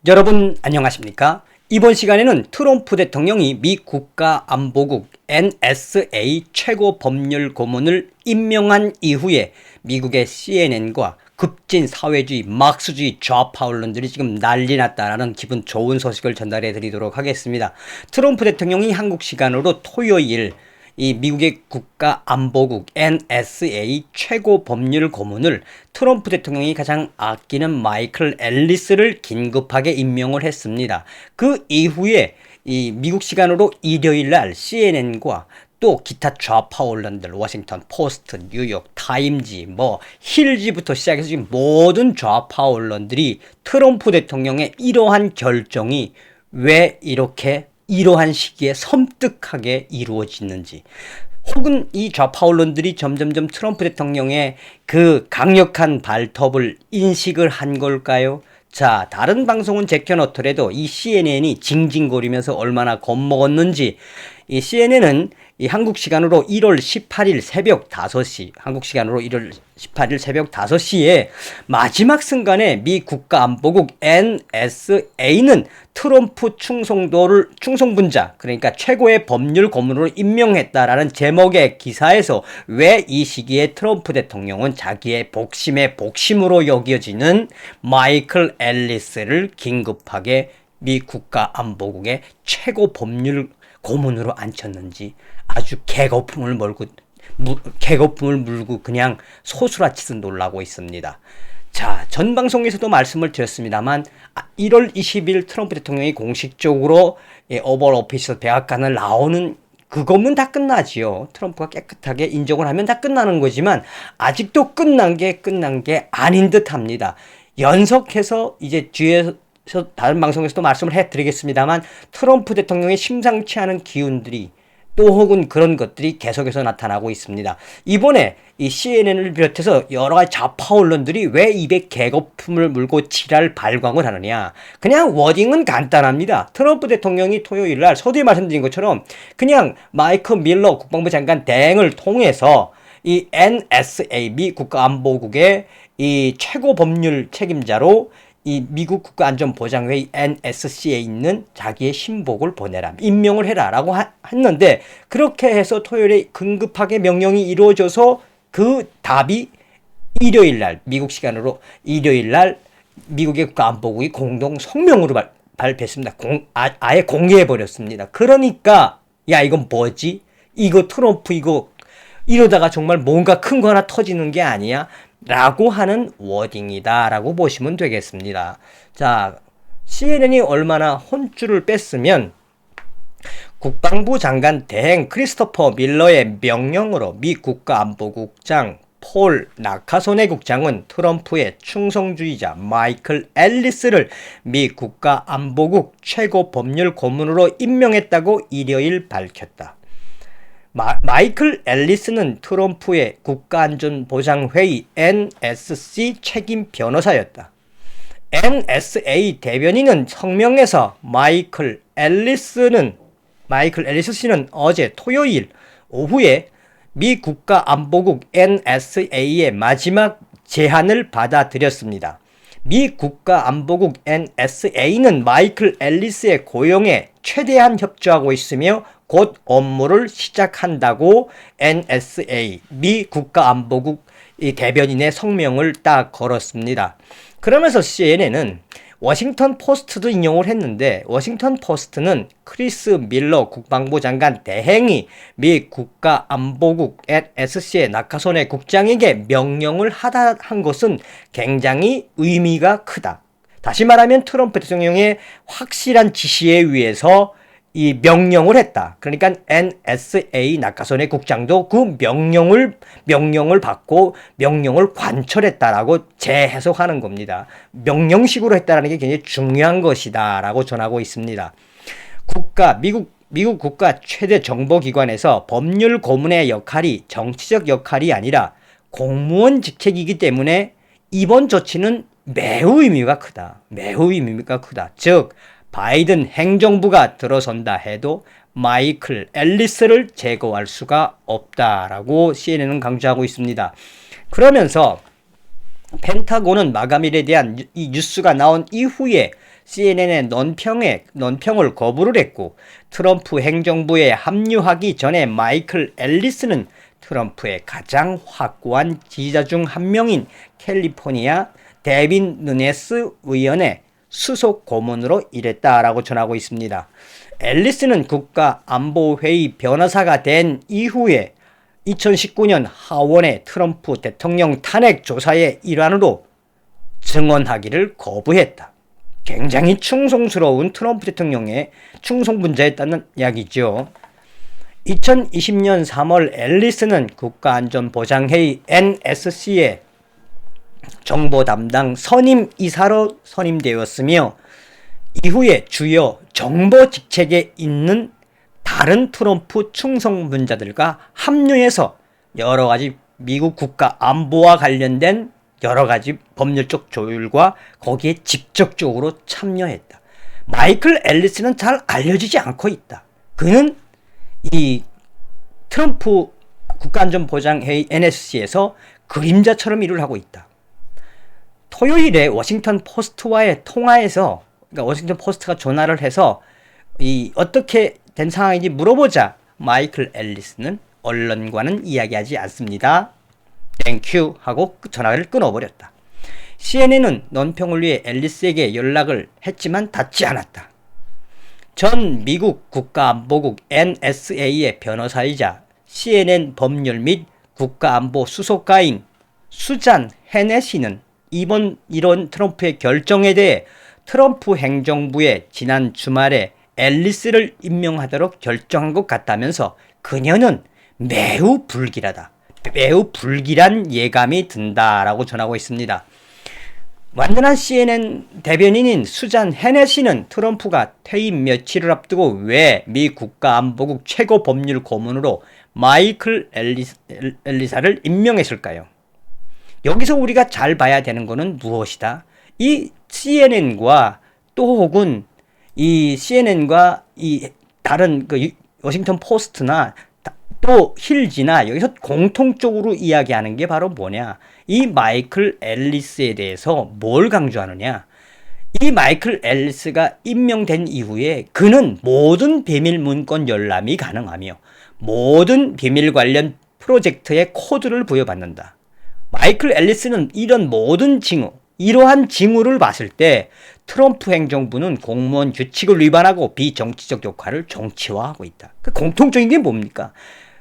여러분 안녕하십니까? 이번 시간에는 트럼프 대통령이 미 국가안보국 NSA 최고 법률 고문을 임명한 이후에 미국의 CNN과 급진 사회주의, 막스주의 좌파 언론들이 지금 난리 났다라는 기분 좋은 소식을 전달해 드리도록 하겠습니다. 트럼프 대통령이 한국 시간으로 토요일 이 미국의 국가안보국 NSA 최고 법률 고문을 트럼프 대통령이 가장 아끼는 마이클 앨리스를 긴급하게 임명을 했습니다. 그 이후에 이 미국 시간으로 일요일 날 CNN과 또 기타 좌파 언론들, 워싱턴 포스트, 뉴욕 타임지, 힐지부터 시작해서 지금 모든 좌파 언론들이 트럼프 대통령의 이러한 결정이 왜 이러한 시기에 섬뜩하게 이루어지는지, 혹은 이 좌파 언론들이 점점점 트럼프 대통령의 그 강력한 발톱을 인식을 한 걸까요? 자, 다른 방송은 제껴놓더라도 이 CNN이 징징거리면서 얼마나 겁먹었는지, 이 CNN은 이 한국 시간으로 1월 18일 새벽 5시, 한국 시간으로 1월 18일 새벽 5시에 마지막 순간에 미 국가안보국 NSA는 트럼프 충성분자, 그러니까 최고의 법률 고문으로 임명했다라는 제목의 기사에서 왜 이 시기에 트럼프 대통령은 자기의 복심의 복심으로 여겨지는 마이클 앨리스를 긴급하게 미 국가안보국의 최고 법률 고문으로 앉혔는지 아주 개거품을 물고 그냥 소스라치듯 놀라고 있습니다. 자, 전 방송에서도 말씀을 드렸습니다만 1월 20일 트럼프 대통령이 공식적으로 오벌 오피스 백악관을 나오는 그것만 다 끝나지요. 트럼프가 깨끗하게 인정을 하면 다 끝나는 거지만 아직도 끝난 게 아닌 듯 합니다. 연속해서 이제 뒤에서 다른 방송에서도 말씀을 해드리겠습니다만 트럼프 대통령의 심상치 않은 기운들이 또 혹은 그런 것들이 계속해서 나타나고 있습니다. 이번에 이 CNN을 비롯해서 여러 가지 좌파 언론들이 왜 입에 개거품을 물고 지랄 발광을 하느냐. 그냥 워딩은 간단합니다. 트럼프 대통령이 토요일 날 서두에 말씀드린 것처럼 그냥 마이크 밀러 국방부 장관 대행을 통해서 이 NSA 미 국가안보국의 이 최고 법률 책임자로 이 미국 국가안전보장회의 NSC에 있는 자기의 신복을 보내라, 임명을 해라 라고 했는데, 그렇게 해서 토요일에 긴급하게 명령이 이루어져서 그 답이 일요일날 미국 시간으로 일요일날 미국의 국가안보국이 공동 성명으로 발표했습니다. 아예 공개해버렸습니다. 그러니까 야, 이건 뭐지? 이거 트럼프 이러다가 정말 뭔가 큰 거 하나 터지는 게 아니야? 라고 하는 워딩이다 라고 보시면 되겠습니다. 자, CNN이 얼마나 혼쭐을 뺐으면 국방부 장관 대행 크리스토퍼 밀러의 명령으로 미 국가안보국장 폴 나카소네 국장은 트럼프의 충성주의자 마이클 앨리스를 미 국가안보국 최고 법률 고문으로 임명했다고 일요일 밝혔다. 마이클 앨리스는 트럼프의 국가안전보장회의 NSC 책임 변호사였다. NSA 대변인은 성명에서 마이클 앨리스 씨는 어제 토요일 오후에 미 국가안보국 NSA의 마지막 제안을 받아들였습니다. 미 국가안보국 NSA는 마이클 앨리스의 고용에 최대한 협조하고 있으며 곧 업무를 시작한다고 NSA 미 국가안보국 대변인의 성명을 딱 걸었습니다. 그러면서 CNN은 워싱턴 포스트도 인용을 했는데, 워싱턴 포스트는 크리스 밀러 국방부 장관 대행이 미 국가안보국 NSC의 나카소네 국장에게 명령을 한 것은 굉장히 의미가 크다. 다시 말하면 트럼프 대통령의 확실한 지시에 의해서 이 명령을 했다. 그러니까 NSA 나카소네 국장도 그 명령을 받고 명령을 관철했다라고 재해석하는 겁니다. 명령식으로 했다라는 게 굉장히 중요한 것이다라고 전하고 있습니다. 미국 국가 최대 정보기관에서 법률 고문의 역할이 정치적 역할이 아니라 공무원 직책이기 때문에 이번 조치는 매우 의미가 크다. 즉 바이든 행정부가 들어선다 해도 마이클 앨리스를 제거할 수가 없다라고 CNN은 강조하고 있습니다. 그러면서 펜타곤은 마감일에 대한 이 뉴스가 나온 이후에 CNN의 논평을 거부를 했고 트럼프 행정부에 합류하기 전에 마이클 앨리스는 트럼프의 가장 확고한 지지자 중 한 명인 캘리포니아 데빈 누네스 의원의 수석 고문으로 일했다라고 전하고 있습니다. 앨리스는 국가안보회의 변호사가 된 이후에 2019년 하원의 트럼프 대통령 탄핵 조사의 일환으로 증언하기를 거부했다. 굉장히 충성스러운 트럼프 대통령의 충성분자였다는 이야기죠. 2020년 3월 앨리스는 국가안전보장회의 NSC의 정보 담당 선임 이사로 선임되었으며 이후에 주요 정보 직책에 있는 다른 트럼프 충성분자들과 합류해서 여러 가지 미국 국가 안보와 관련된 여러 가지 법률적 조율과 거기에 직접적으로 참여했다. 마이클 앨리스는 잘 알려지지 않고 있다. 그는 이 트럼프 국가안전보장회의 NSC에서 그림자처럼 일을 하고 있다. 토요일에 워싱턴 포스트와의 통화에서 그러니까 워싱턴 포스트가 전화를 해서 어떻게 된 상황인지 물어보자 마이클 앨리스는 언론과는 이야기하지 않습니다. 땡큐 하고 전화를 끊어버렸다. CNN은 논평을 위해 앨리스에게 연락을 했지만 닿지 않았다. 전 미국 국가안보국 NSA의 변호사이자 CNN 법률 및 국가안보 수석가인 수잔 헤네시는 이런 트럼프의 결정에 대해 트럼프 행정부에 지난 주말에 앨리스를 임명하도록 결정한 것 같다면서 그녀는 매우 불길한 예감이 든다라고 전하고 있습니다. 완전한 CNN 대변인인 수잔 헤네시는 트럼프가 퇴임 며칠을 앞두고 왜 미 국가안보국 최고 법률 고문으로 마이클 앨리사를 임명했을까요? 여기서 우리가 잘 봐야 되는 것은 무엇이다? 이 CNN과 또 혹은 이 CNN과 이 다른 그 워싱턴 포스트나 또 힐지나 여기서 공통적으로 이야기하는 게 바로 뭐냐? 이 마이클 앨리스에 대해서 뭘 강조하느냐? 이 마이클 앨리스가 임명된 이후에 그는 모든 비밀 문건 열람이 가능하며 모든 비밀 관련 프로젝트의 코드를 부여받는다. 마이클 앨리스는 이러한 징후를 봤을 때 트럼프 행정부는 공무원 규칙을 위반하고 비정치적 역할을 정치화하고 있다. 그 공통적인 게 뭡니까?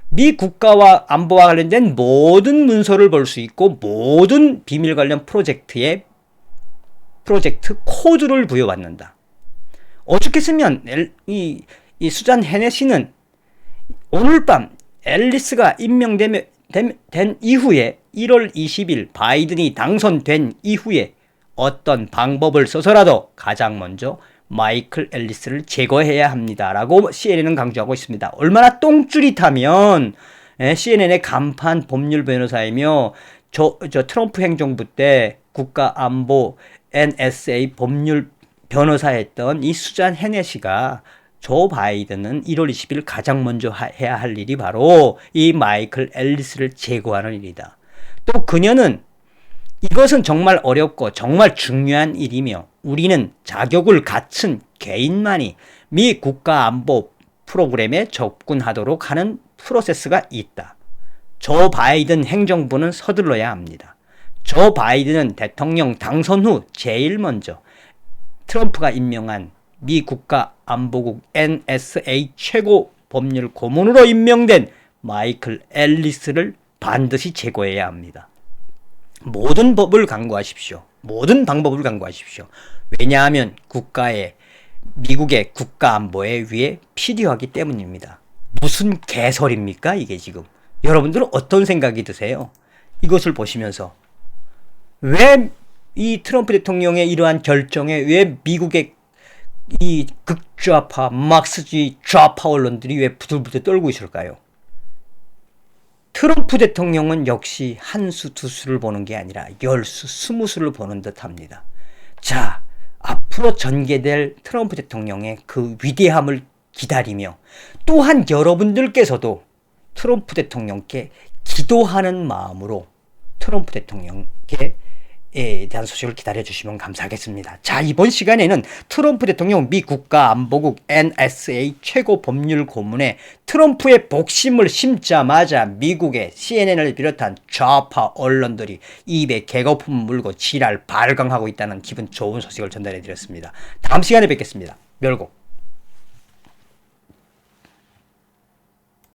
미 국가와 안보와 관련된 모든 문서를 볼 수 있고 모든 비밀 관련 프로젝트 코드를 부여받는다. 어떻게 쓰면 이 수잔 헤네시는 오늘 밤 앨리스가 임명된 이후에 1월 20일 바이든이 당선된 이후에 어떤 방법을 써서라도 가장 먼저 마이클 앨리스를 제거해야 합니다라고 CNN은 강조하고 있습니다. 얼마나 똥줄이타면 CNN의 간판 법률 변호사이며 저 트럼프 행정부 때 국가안보 NSA 법률 변호사였던 이 수잔 헤네시가 조 바이든은 1월 20일 가장 먼저 해야 할 일이 바로 이 마이클 앨리스를 제거하는 일이다. 또 그녀는 이것은 정말 어렵고 정말 중요한 일이며 우리는 자격을 갖춘 개인만이 미 국가안보 프로그램에 접근하도록 하는 프로세스가 있다. 조 바이든 행정부는 서둘러야 합니다. 조 바이든은 대통령 당선 후 제일 먼저 트럼프가 임명한 미 국가안보국 NSA 최고 법률 고문으로 임명된 마이클 앨리스를 반드시 제거해야 합니다. 모든 법을 강구하십시오. 모든 방법을 강구하십시오. 왜냐하면 미국의 국가안보에 위해 필요하기 때문입니다. 무슨 개소리입니까 이게 지금? 여러분들은 어떤 생각이 드세요? 이것을 보시면서 왜 이 트럼프 대통령의 이러한 결정에 왜 미국의 이 극좌파 막스주의 좌파 언론들이 왜 부들부들 떨고 있을까요? 트럼프 대통령은 역시 한 수 두 수를 보는 게 아니라 10수 20수를 보는 듯 합니다. 자, 앞으로 전개될 트럼프 대통령의 그 위대함을 기다리며 또한 여러분들께서도 트럼프 대통령께 기도하는 마음으로 트럼프 대통령께 대한 소식을 기다려주시면 감사하겠습니다. 자, 이번 시간에는 트럼프 대통령 미 국가안보국 NSA 최고 법률 고문에 트럼프의 복심을 심자마자 미국의 CNN을 비롯한 좌파 언론들이 입에 개거품 물고 지랄 발광하고 있다는 기분 좋은 소식을 전달해드렸습니다. 다음 시간에 뵙겠습니다. 멸공.